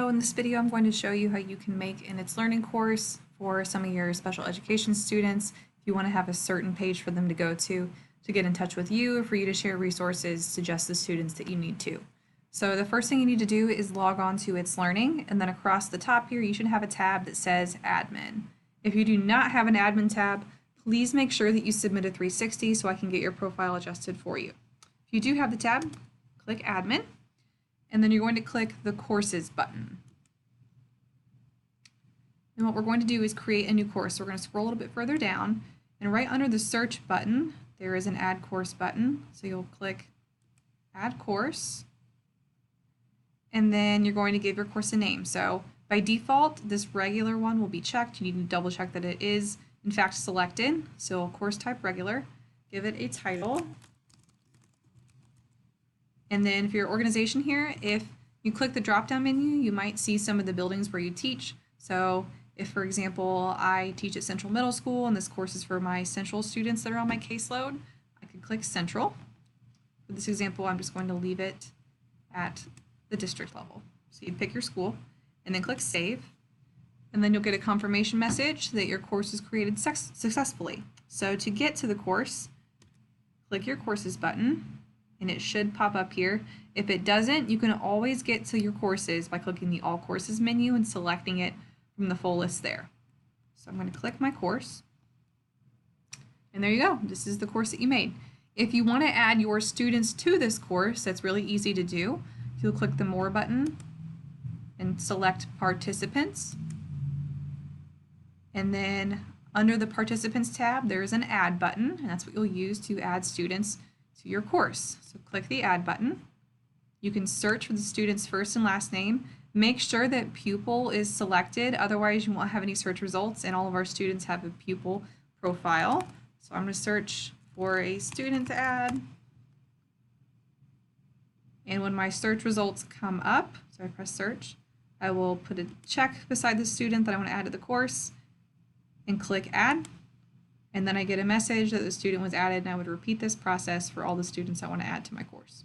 So in this video, I'm going to show you how you can make an It's Learning course for some of your special education students. If you want to have a certain page for them to go to get in touch with you, or for you to share resources to just the students that you need to. So the first thing you need to do is log on to It's Learning, and then across the top here, you should have a tab that says Admin. If you do not have an Admin tab, please make sure that you submit a 360 so I can get your profile adjusted for you. If you do have the tab, click Admin. And then you're going to click the Courses button. And what we're going to do is create a new course. So we're going to scroll a little bit further down, and right under the Search button, there is an Add Course button. So you'll click Add Course, and then you're going to give your course a name. So by default, this regular one will be checked. You need to double check that it is in fact selected. So course type regular, give it a title. And then for your organization here, if you click the drop-down menu, you might see some of the buildings where you teach. So if, for example, I teach at Central Middle School and this course is for my Central students that are on my caseload, I could click Central. For this example, I'm just going to leave it at the district level. So you pick your school and then click Save. And then you'll get a confirmation message that your course is created successfully. So to get to the course, click your Courses button, and it should pop up here. If it doesn't, you can always get to your courses by clicking the All Courses menu and selecting it from the full list there. So I'm going to click my course, and there you go. This is the course that you made. If you want to add your students to this course, that's really easy to do. You'll click the More button and select Participants, and then under the Participants tab, there is an Add button, and that's what you'll use to add students to your course. So click the Add button. You can search for the student's first and last name. Make sure that pupil is selected, otherwise you won't have any search results, and all of our students have a pupil profile. So I'm going to search for a student to add. And when my search results come up, so I press search, I will put a check beside the student that I want to add to the course and click Add. And then I get a message that the student was added, and I would repeat this process for all the students I want to add to my course.